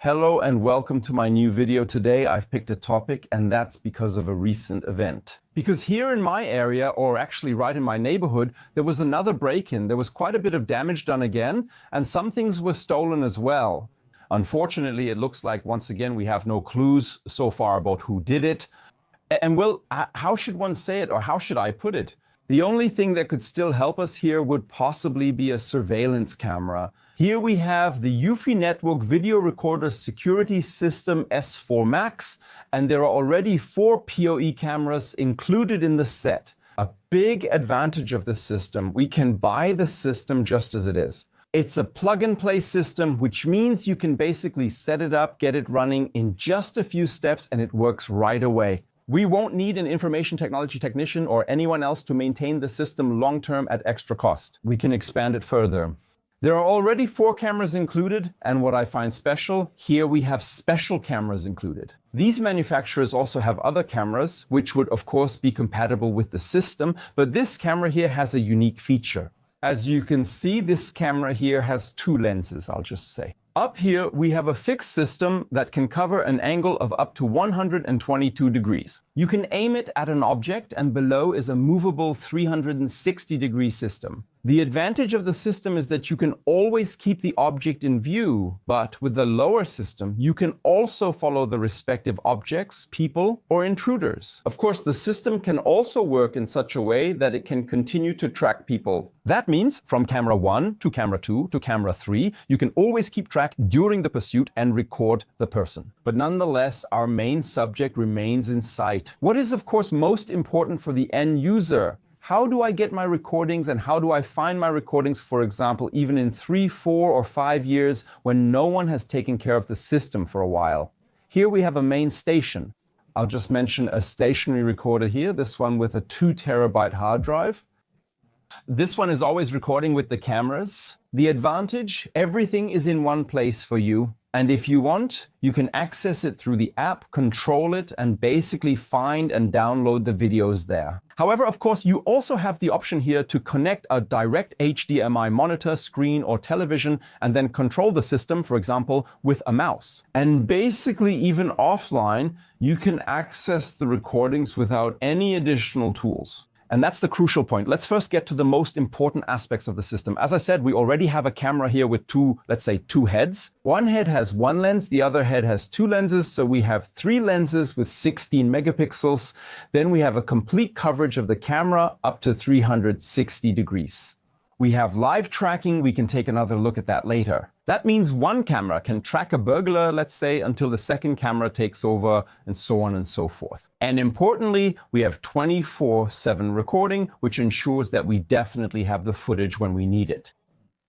Hello and welcome to my new video. Today I've picked a topic, and that's because of a recent event. Because here in my area, or actually right in my neighborhood, there was another break-in. There was quite a bit of damage done again, and some things were stolen as well. Unfortunately, it looks like once again we have no clues so far about who did it. And well, how should one say it, or how should I put it? The only thing that could still help us here would possibly be a surveillance camera. Here we have the Eufy network video recorder security system S4 Max, and there are already 4 PoE cameras included in the set. A big advantage of this system, we can buy the system just as it is. It's a plug-and-play system, which means you can basically set it up, get it running in just a few steps, and it works right away. We won't need an information technology technician or anyone else to maintain the system long-term at extra cost. We can expand it further. There are already 4 cameras included, and what I find special, here we have special cameras included. These manufacturers also have other cameras, which would of course be compatible with the system, but this camera here has a unique feature. As you can see, this camera here has 2 lenses, I'll just say. Up here, we have a fixed system that can cover an angle of up to 122 degrees. You can aim it at an object, and below is a movable 360-degree system. The advantage of the system is that you can always keep the object in view, but with the lower system, you can also follow the respective objects, people, or intruders. Of course, the system can also work in such a way that it can continue to track people. That means from camera 1 to camera 2 to camera 3, you can always keep track during the pursuit and record the person. But nonetheless, our main subject remains in sight. What is, of course, most important for the end user? How do I get my recordings, and how do I find my recordings, for example, even in 3, 4, or 5 years when no one has taken care of the system for a while? Here we have a main station. I'll just mention a stationary recorder here, this one with a 2 terabyte hard drive. This one is always recording with the cameras. The advantage, everything is in one place for you. And if you want, you can access it through the app, control it, and basically find and download the videos there. However, of course, you also have the option here to connect a direct HDMI monitor, screen, or television, and then control the system, for example, with a mouse. And basically, even offline, you can access the recordings without any additional tools. And that's the crucial point. Let's first get to the most important aspects of the system. As I said, we already have a camera here with 2 heads. One head has 1 lens, the other head has 2 lenses. So we have 3 lenses with 16 megapixels. Then we have a complete coverage of the camera up to 360 degrees. We have live tracking. We can take another look at that later. That means one camera can track a burglar, let's say, until the second camera takes over, and so on and so forth. And importantly, we have 24/7 recording, which ensures that we definitely have the footage when we need it.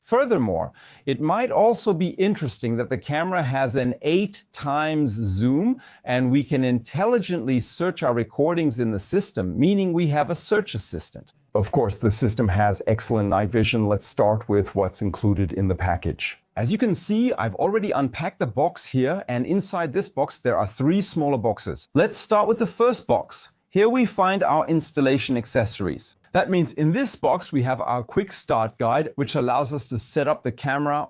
Furthermore, it might also be interesting that the camera has an 8 times zoom, and we can intelligently search our recordings in the system, meaning we have a search assistant. Of course, the system has excellent night vision. Let's start with what's included in the package. As you can see, I've already unpacked the box here, and inside this box there are 3 smaller boxes. Let's start with the first box. Here we find our installation accessories. That means in this box we have our quick start guide, which allows us to set up the camera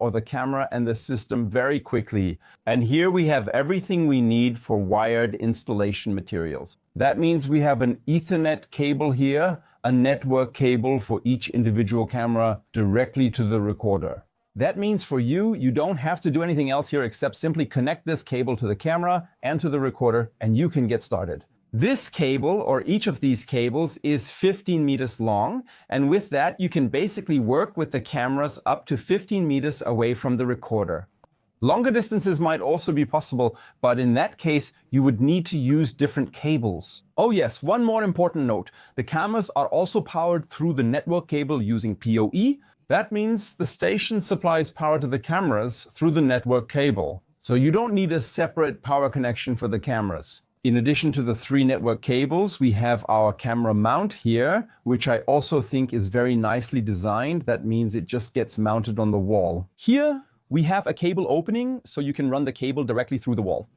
and the system very quickly. And here we have everything we need for wired installation materials. That means we have an Ethernet cable here, a network cable for each individual camera directly to the recorder. That means for you, you don't have to do anything else here except simply connect this cable to the camera and to the recorder, and you can get started. This cable, or each of these cables, is 15 meters long, and with that you can basically work with the cameras up to 15 meters away from the recorder. Longer distances might also be possible, but in that case, you would need to use different cables. Oh yes, one more important note. The cameras are also powered through the network cable using PoE. That means the station supplies power to the cameras through the network cable. So you don't need a separate power connection for the cameras. In addition to the 3 network cables, we have our camera mount here, which I also think is very nicely designed. That means it just gets mounted on the wall. Here, we have a cable opening, so you can run the cable directly through the wall.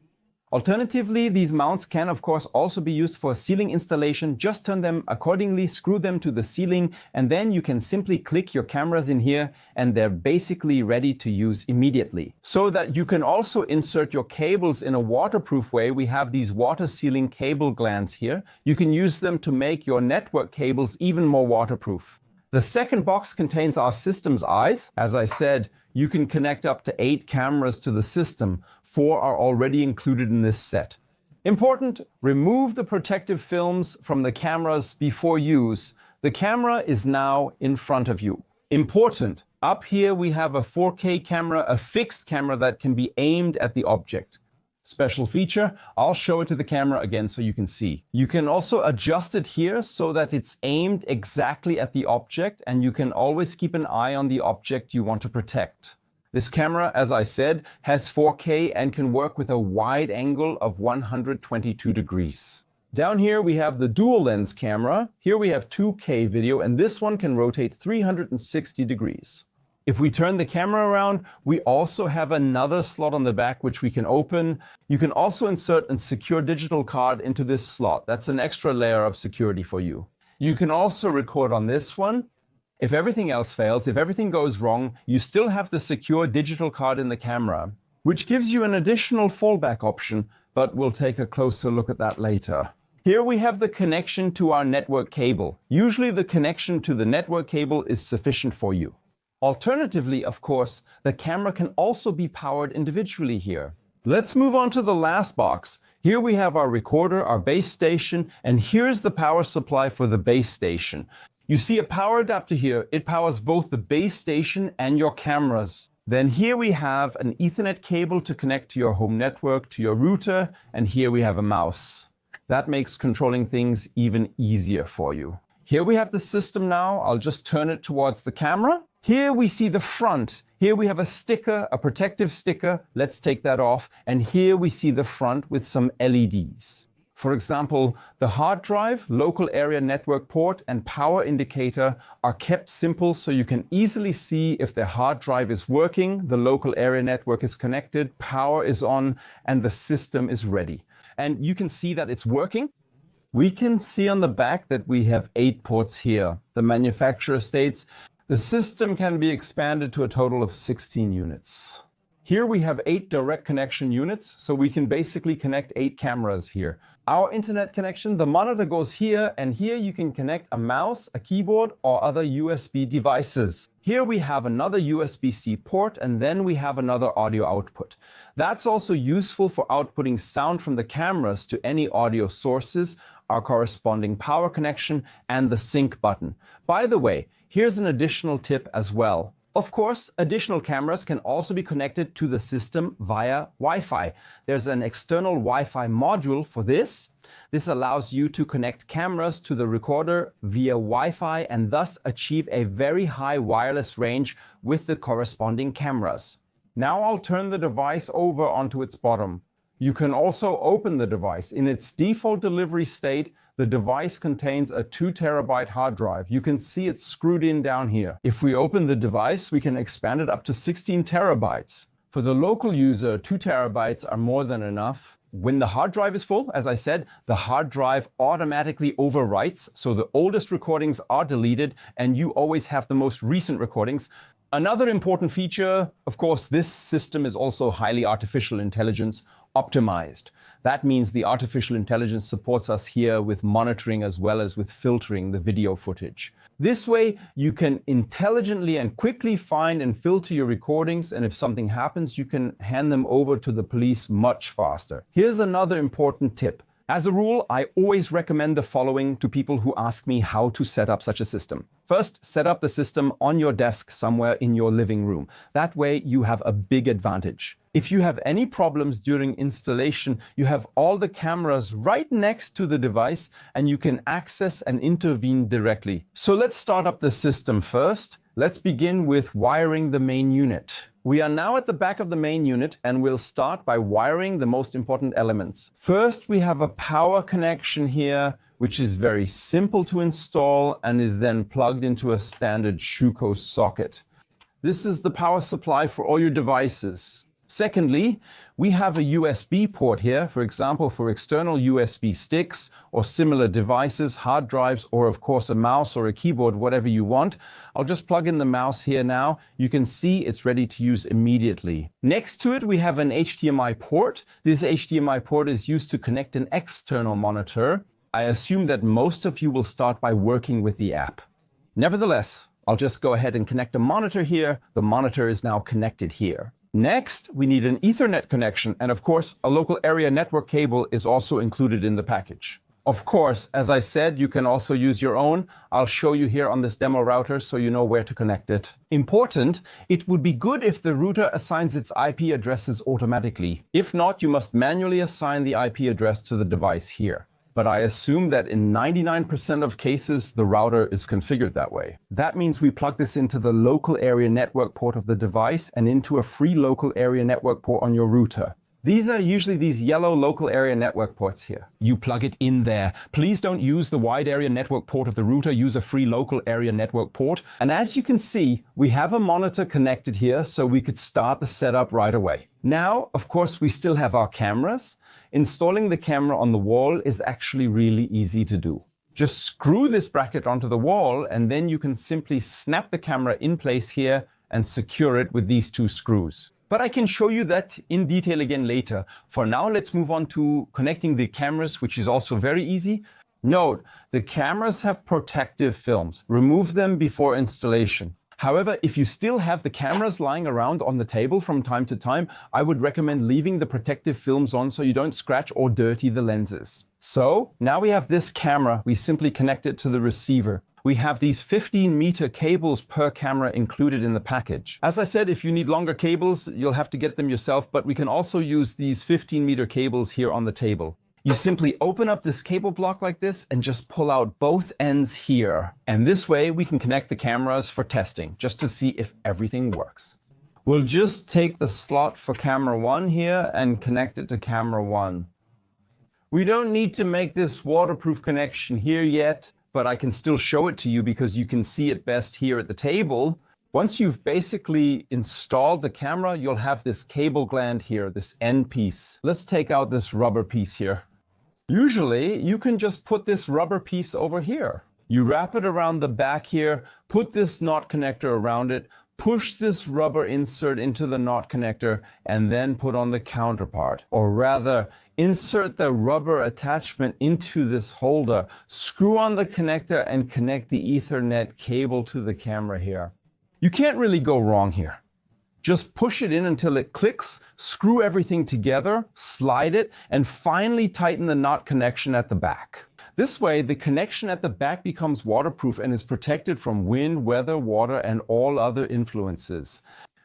Alternatively, these mounts can of course also be used for ceiling installation. Just turn them accordingly, screw them to the ceiling, and then you can simply click your cameras in here and they're basically ready to use immediately. So that you can also insert your cables in a waterproof way, we have these water sealing cable glands here. You can use them to make your network cables even more waterproof. The second box contains our system's eyes. As I said, you can connect up to 8 cameras to the system. 4 are already included in this set. Important, remove the protective films from the cameras before use. The camera is now in front of you. Important, up here we have a 4K camera, a fixed camera that can be aimed at the object. Special feature, I'll show it to the camera again so you can see. You can also adjust it here so that it's aimed exactly at the object, and you can always keep an eye on the object you want to protect. This camera, as I said, has 4K and can work with a wide angle of 122 degrees. Down here we have the dual lens camera. Here we have 2K video, and this one can rotate 360 degrees. If we turn the camera around, we also have another slot on the back which we can open. You can also insert a secure digital card into this slot. That's an extra layer of security for you. You can also record on this one. If everything else fails, if everything goes wrong, you still have the secure digital card in the camera, which gives you an additional fallback option, but we'll take a closer look at that later. Here we have the connection to our network cable. Usually the connection to the network cable is sufficient for you. Alternatively, of course, the camera can also be powered individually here. Let's move on to the last box. Here we have our recorder, our base station, and here's the power supply for the base station. You see a power adapter here. It powers both the base station and your cameras. Then here we have an Ethernet cable to connect to your home network, to your router, and here we have a mouse. That makes controlling things even easier for you. Here we have the system now. I'll just turn it towards the camera. Here we see the front. Here we have a sticker, a protective sticker. Let's take that off. And here we see the front with some LEDs. For example, the hard drive, local area network port, and power indicator are kept simple so you can easily see if the hard drive is working, the local area network is connected, power is on, and the system is ready. And you can see that it's working. We can see on the back that we have 8 ports here. The manufacturer states the system can be expanded to a total of 16 units. Here we have 8 direct connection units, so we can basically connect 8 cameras here. Our internet connection, the monitor goes here, and here you can connect a mouse, a keyboard, or other USB devices. Here we have another USB-C port, and then we have another audio output. That's also useful for outputting sound from the cameras to any audio sources, our corresponding power connection, and the sync button. By the way, here's an additional tip as well. Of course, additional cameras can also be connected to the system via Wi-Fi. There's an external Wi-Fi module for this. This allows you to connect cameras to the recorder via Wi-Fi and thus achieve a very high wireless range with the corresponding cameras. Now I'll turn the device over onto its bottom. You can also open the device. In its default delivery state, the device contains a 2 terabyte hard drive. You can see it's screwed in down here. If we open the device, we can expand it up to 16 terabytes. For the local user, 2 terabytes are more than enough. When the hard drive is full, as I said, the hard drive automatically overwrites, so the oldest recordings are deleted and you always have the most recent recordings. Another important feature, of course, this system is also highly artificial intelligence optimized. That means the artificial intelligence supports us here with monitoring as well as with filtering the video footage. This way, you can intelligently and quickly find and filter your recordings, and if something happens, you can hand them over to the police much faster. Here's another important tip. As a rule, I always recommend the following to people who ask me how to set up such a system. First, set up the system on your desk somewhere in your living room. That way you have a big advantage. If you have any problems during installation, you have all the cameras right next to the device and you can access and intervene directly. So let's start up the system first. Let's begin with wiring the main unit. We are now at the back of the main unit and we'll start by wiring the most important elements. First, we have a power connection here, which is very simple to install and is then plugged into a standard Schuko socket. This is the power supply for all your devices. Secondly, we have a USB port here, for example, for external USB sticks or similar devices, hard drives, or of course a mouse or a keyboard, whatever you want. I'll just plug in the mouse here now. You can see it's ready to use immediately. Next to it, we have an HDMI port. This HDMI port is used to connect an external monitor. I assume that most of you will start by working with the app. Nevertheless, I'll just go ahead and connect a monitor here. The monitor is now connected here. Next, we need an Ethernet connection, and of course, a local area network cable is also included in the package. Of course, as I said, you can also use your own. I'll show you here on this demo router so you know where to connect it. Important, it would be good if the router assigns its IP addresses automatically. If not, you must manually assign the IP address to the device here. But I assume that in 99% of cases, the router is configured that way. That means we plug this into the local area network port of the device and into a free local area network port on your router. These are usually these yellow local area network ports here. You plug it in there. Please don't use the wide area network port of the router, use a free local area network port. And as you can see, we have a monitor connected here so we could start the setup right away. Now, of course, we still have our cameras. Installing the camera on the wall is actually really easy to do. Just screw this bracket onto the wall and then you can simply snap the camera in place here and secure it with these two screws. But I can show you that in detail again later. For now, let's move on to connecting the cameras, which is also very easy. Note, the cameras have protective films. Remove them before installation. However, if you still have the cameras lying around on the table from time to time, I would recommend leaving the protective films on so you don't scratch or dirty the lenses. So now we have this camera, we simply connect it to the receiver. We have these 15-meter cables per camera included in the package. As I said, if you need longer cables, you'll have to get them yourself, but we can also use these 15-meter cables here on the table. You simply open up this cable block like this and just pull out both ends here. And this way we can connect the cameras for testing, just to see if everything works. We'll just take the slot for camera 1 here and connect it to camera 1. We don't need to make this waterproof connection here yet, but I can still show it to you because you can see it best here at the table. Once you've basically installed the camera, you'll have this cable gland here, this end piece. Let's take out this rubber piece here. Usually, you can just put this rubber piece over here. You wrap it around the back here, put this knot connector around it, push this rubber insert into the knot connector, and then put on the counterpart. Or rather, insert the rubber attachment into this holder, screw on the connector, and connect the Ethernet cable to the camera here. You can't really go wrong here. Just push it in until it clicks, screw everything together, slide it, and finally tighten the knot connection at the back. This way, the connection at the back becomes waterproof and is protected from wind, weather, water, and all other influences.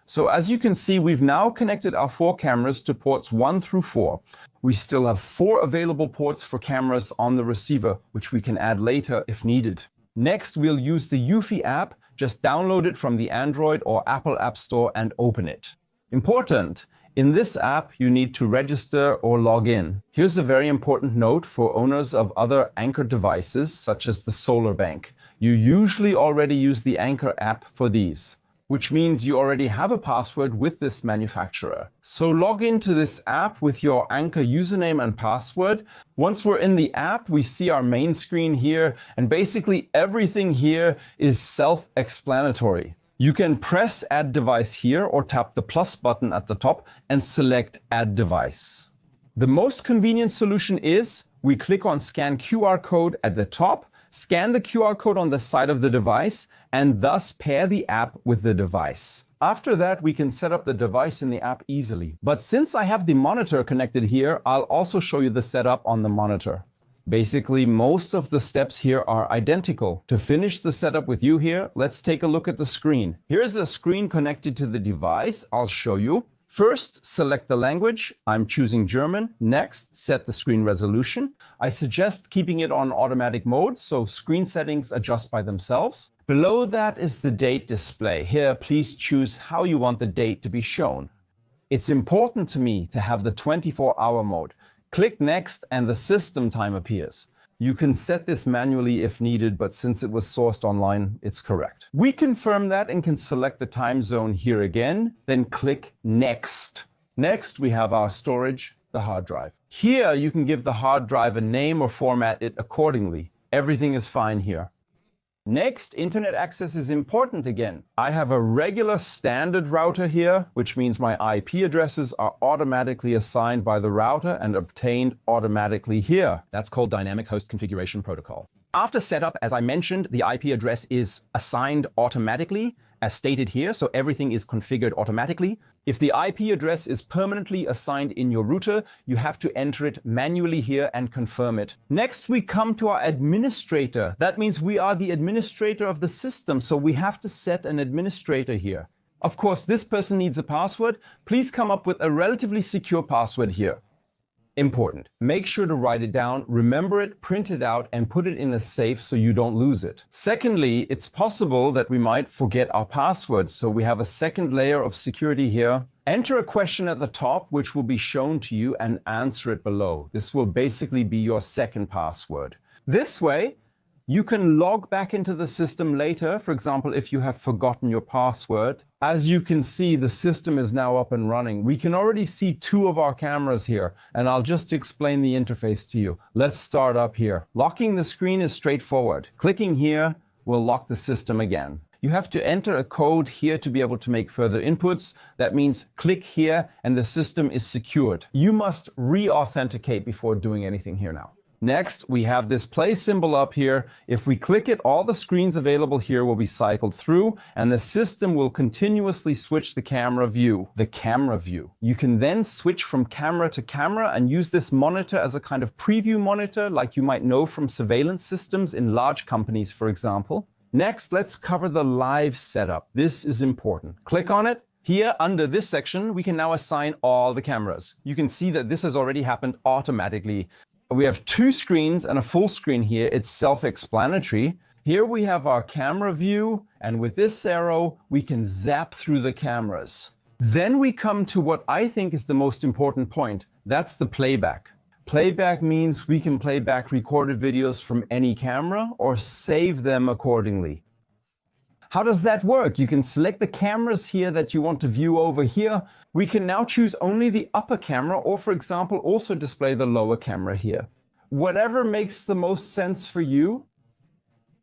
So as you can see, we've now connected our 4 cameras to ports 1 through 4. We still have 4 available ports for cameras on the receiver, which we can add later if needed. Next, we'll use the Eufy app. Just download it from the Android or Apple App Store and open it. Important, in this app, you need to register or log in. Here's a very important note for owners of other Anker devices, such as the Solar Bank. You usually already use the Anker app for these, which means you already have a password with this manufacturer. So log into this app with your Anker username and password. Once we're in the app, we see our main screen here, and basically everything here is self-explanatory. You can press Add Device here or tap the plus button at the top and select Add Device. The most convenient solution is we click on Scan QR code at the top, scan the QR code on the side of the device, and thus pair the app with the device. After that, we can set up the device in the app easily. But since I have the monitor connected here, I'll also show you the setup on the monitor. Basically, most of the steps here are identical. To finish the setup with you here, let's take a look at the screen. Here's the screen connected to the device. I'll show you. First, select the language. I'm choosing German. Next, set the screen resolution. I suggest keeping it on automatic mode, so screen settings adjust by themselves. Below that is the date display. Here, please choose how you want the date to be shown. It's important to me to have the 24-hour mode. Click Next and the system time appears. You can set this manually if needed, but since it was sourced online, it's correct. We confirm that and can select the time zone here again, then click Next. Next, we have our storage, the hard drive. Here, you can give the hard drive a name or format it accordingly. Everything is fine here. Next, internet access is important again. I have a regular standard router here, which means my IP addresses are automatically assigned by the router and obtained automatically here. That's called Dynamic Host Configuration Protocol. After setup, as I mentioned, the IP address is assigned automatically, as stated here, so everything is configured automatically. If the IP address is permanently assigned in your router, you have to enter it manually here and confirm it. Next, we come to our administrator. That means we are the administrator of the system, so we have to set an administrator here. Of course, this person needs a password. Please come up with a relatively secure password here. Important. Make sure to write it down, remember it, print it out, and put it in a safe so you don't lose it. Secondly, it's possible that we might forget our password, so we have a second layer of security here. Enter a question at the top, which will be shown to you, and answer it below. This will basically be your second password. This way, you can log back into the system later, for example, if you have forgotten your password. As you can see, the system is now up and running. We can already see 2 of our cameras here, and I'll just explain the interface to you. Let's start up here. Locking the screen is straightforward. Clicking here will lock the system again. You have to enter a code here to be able to make further inputs. That means click here and the system is secured. You must re-authenticate before doing anything here now. Next, we have this play symbol up here. If we click it, all the screens available here will be cycled through and the system will continuously switch the camera view. You can then switch from camera to camera and use this monitor as a kind of preview monitor, like you might know from surveillance systems in large companies, for example. Next, let's cover the live setup. This is important. Click on it. Here, under this section, we can now assign all the cameras. You can see that this has already happened automatically. We have 2 screens and a full screen here. It's self-explanatory. Here we have our camera view, and with this arrow, we can zap through the cameras. Then we come to what I think is the most important point. That's the playback. Playback means we can play back recorded videos from any camera or save them accordingly. How does that work? You can select the cameras here that you want to view over here. We can now choose only the upper camera or, for example, also display the lower camera here. Whatever makes the most sense for you.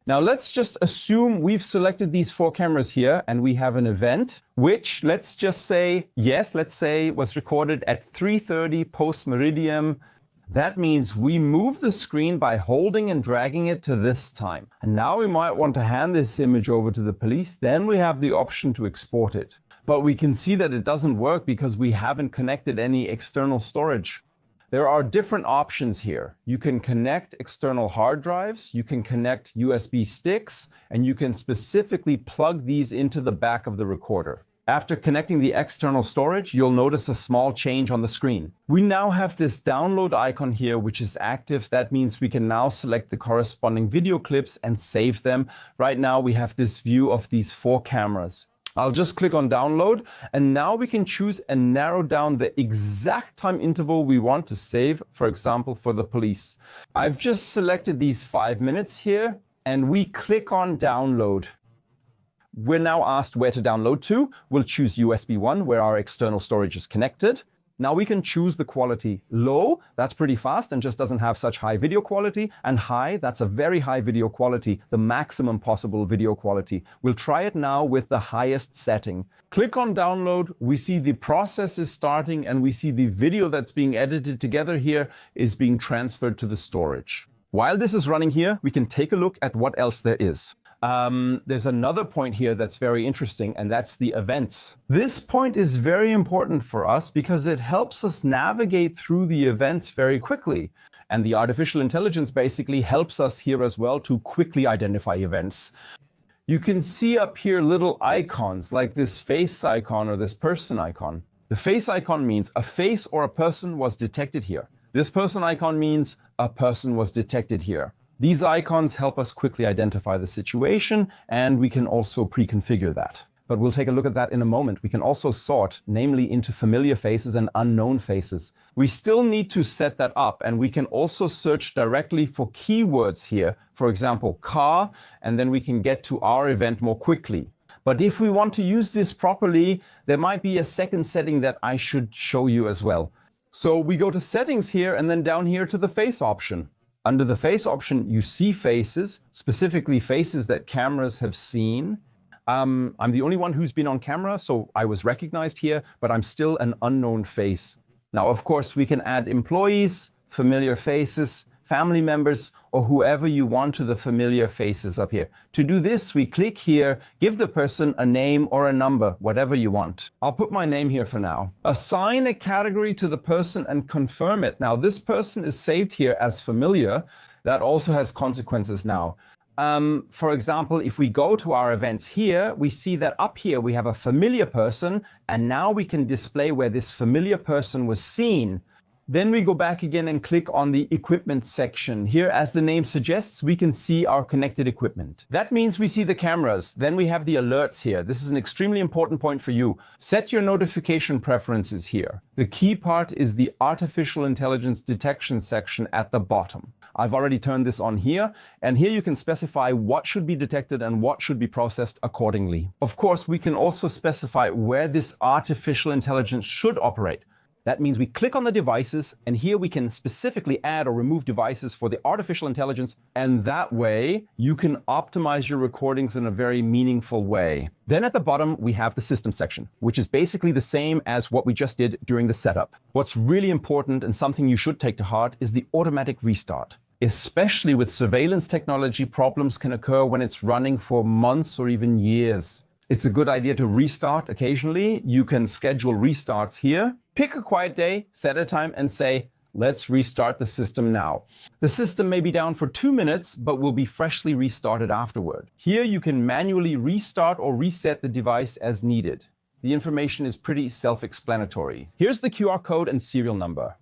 Now let's just assume we've selected these 4 cameras here and we have an event, which let's just say, let's say was recorded at 3:30 post-meridian. That means we move the screen by holding and dragging it to this time. And now we might want to hand this image over to the police. Then we have the option to export it. But we can see that it doesn't work because we haven't connected any external storage. There are different options here. You can connect external hard drives, you can connect USB sticks, and you can specifically plug these into the back of the recorder. After connecting the external storage, you'll notice a small change on the screen. We now have this download icon here, which is active. That means we can now select the corresponding video clips and save them. Right now, we have this view of these 4 cameras. I'll just click on download, and now we can choose and narrow down the exact time interval we want to save, for example, for the police. I've just selected these 5 minutes here, and we click on download. We're now asked where to download to. We'll choose USB 1, where our external storage is connected. Now we can choose the quality. Low, that's pretty fast and just doesn't have such high video quality. And high, that's a very high video quality, the maximum possible video quality. We'll try it now with the highest setting. Click on download. We see the process is starting and we see the video that's being edited together here is being transferred to the storage. While this is running here, we can take a look at what else there is. There's another point here that's very interesting, and that's the events. This point is very important for us because it helps us navigate through the events very quickly. And the artificial intelligence basically helps us here as well to quickly identify events. You can see up here little icons like this face icon or this person icon. The face icon means a face or a person was detected here. This person icon means a person was detected here. These icons help us quickly identify the situation, and we can also pre-configure that. But we'll take a look at that in a moment. We can also sort, namely into familiar faces and unknown faces. We still need to set that up, and we can also search directly for keywords here. For example, car, and then we can get to our event more quickly. But if we want to use this properly, there might be a second setting that I should show you as well. So we go to settings here and then down here to the face option. Under the face option, you see faces, specifically faces that cameras have seen. I'm the only one who's been on camera, so I was recognized here, but I'm still an unknown face. Now, of course, we can add employees, familiar faces, family members, or whoever you want to the familiar faces up here. To do this, we click here, give the person a name or a number, whatever you want. I'll put my name here for now. Assign a category to the person and confirm it. Now, this person is saved here as familiar. That also has consequences now. For example, if we go to our events here, we see that up here we have a familiar person, and now we can display where this familiar person was seen. Then we go back again and click on the equipment section. Here, as the name suggests, we can see our connected equipment. That means we see the cameras. Then we have the alerts here. This is an extremely important point for you. Set your notification preferences here. The key part is the artificial intelligence detection section at the bottom. I've already turned this on here, and here you can specify what should be detected and what should be processed accordingly. Of course, we can also specify where this artificial intelligence should operate. That means we click on the devices, and here we can specifically add or remove devices for the artificial intelligence, and that way you can optimize your recordings in a very meaningful way. Then at the bottom, we have the system section, which is basically the same as what we just did during the setup. What's really important and something you should take to heart is the automatic restart. Especially with surveillance technology, problems can occur when it's running for months or even years. It's a good idea to restart occasionally. You can schedule restarts here. Pick a quiet day, set a time, and say, let's restart the system now. The system may be down for 2 minutes, but will be freshly restarted afterward. Here you can manually restart or reset the device as needed. The information is pretty self-explanatory. Here's the QR code and serial number.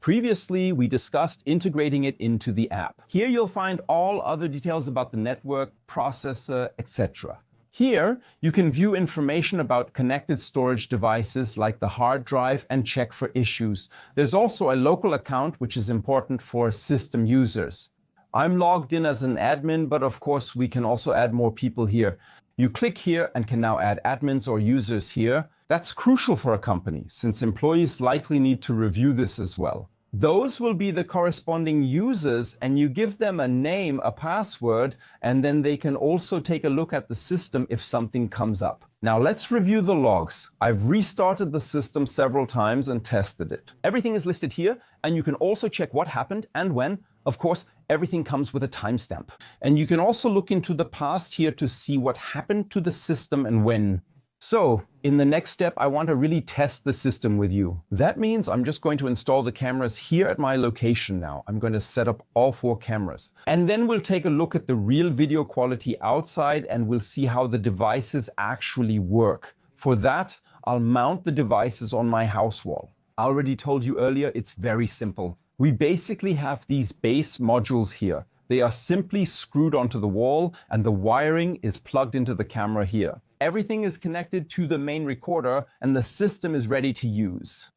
Previously, we discussed integrating it into the app. Here you'll find all other details about the network, processor, etc. Here, you can view information about connected storage devices like the hard drive and check for issues. There's also a local account, which is important for system users. I'm logged in as an admin, but of course, we can also add more people here. You click here and can now add admins or users here. That's crucial for a company, since employees likely need to review this as well. Those will be the corresponding users, and you give them a name, a password, and then they can also take a look at the system if something comes up. Now let's review the logs. I've restarted the system several times and tested it. Everything is listed here, and you can also check what happened and when. Of course, everything comes with a timestamp. And you can also look into the past here to see what happened to the system and when. So, in the next step, I want to really test the system with you. That means I'm just going to install the cameras here at my location now. I'm going to set up all 4 cameras. And then we'll take a look at the real video quality outside, and we'll see how the devices actually work. For that, I'll mount the devices on my house wall. I already told you earlier, it's very simple. We basically have these base modules here. They are simply screwed onto the wall, and the wiring is plugged into the camera here. Everything is connected to the main recorder, and the system is ready to use.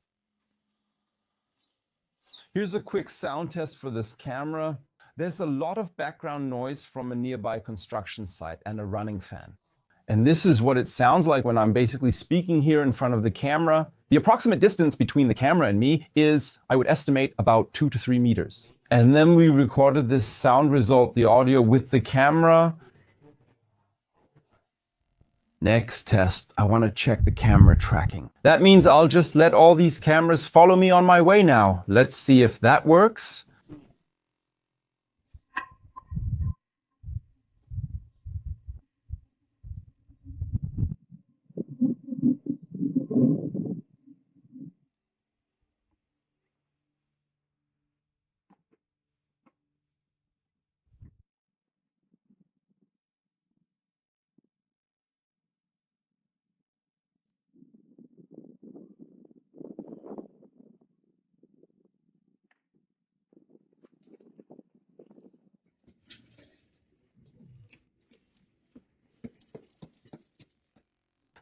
Here's a quick sound test for this camera. There's a lot of background noise from a nearby construction site and a running fan. And this is what it sounds like when I'm basically speaking here in front of the camera. The approximate distance between the camera and me is, I would estimate, about 2 to 3 meters. And then we recorded this sound result, the audio, with the camera. Next test, I want to check the camera tracking. That means I'll just let all these cameras follow me on my way now. Let's see if that works.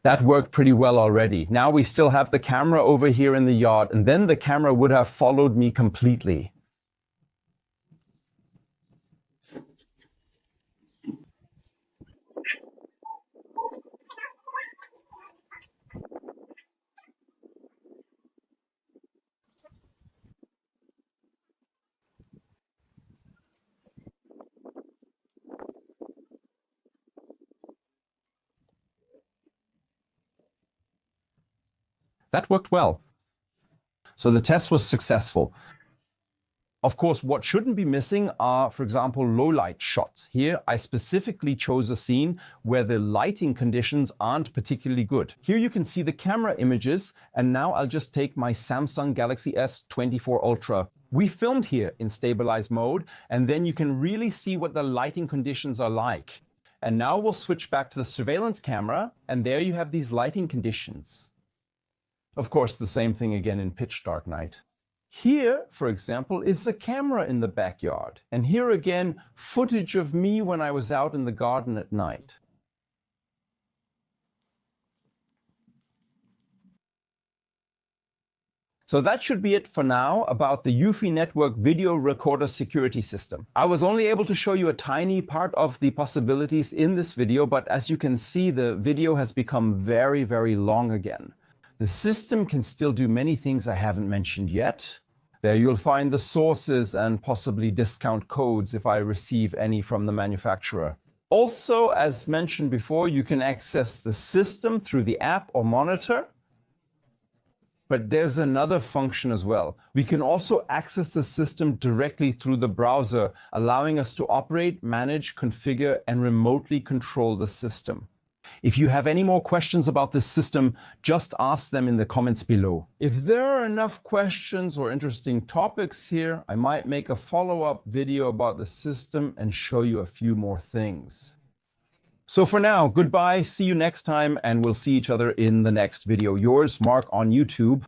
That worked pretty well already. Now we still have the camera over here in the yard, and then the camera would have followed me completely. That worked well. So the test was successful. Of course, what shouldn't be missing are, for example, low light shots. Here, I specifically chose a scene where the lighting conditions aren't particularly good. Here you can see the camera images, and now I'll just take my Samsung Galaxy S24 Ultra. We filmed here in stabilized mode, and then you can really see what the lighting conditions are like. And now we'll switch back to the surveillance camera, and there you have these lighting conditions. Of course, the same thing again in pitch dark night. Here, for example, is a camera in the backyard. And here again, footage of me when I was out in the garden at night. So that should be it for now about the Eufy Network video recorder security system. I was only able to show you a tiny part of the possibilities in this video, but as you can see, the video has become very, very long again. The system can still do many things I haven't mentioned yet. There you'll find the sources and possibly discount codes if I receive any from the manufacturer. Also, as mentioned before, you can access the system through the app or monitor. But there's another function as well. We can also access the system directly through the browser, allowing us to operate, manage, configure, and remotely control the system. If you have any more questions about this system, just ask them in the comments below. If there are enough questions or interesting topics here, I might make a follow-up video about the system and show you a few more things. So for now, goodbye, see you next time, and we'll see each other in the next video. Yours, Mark on YouTube.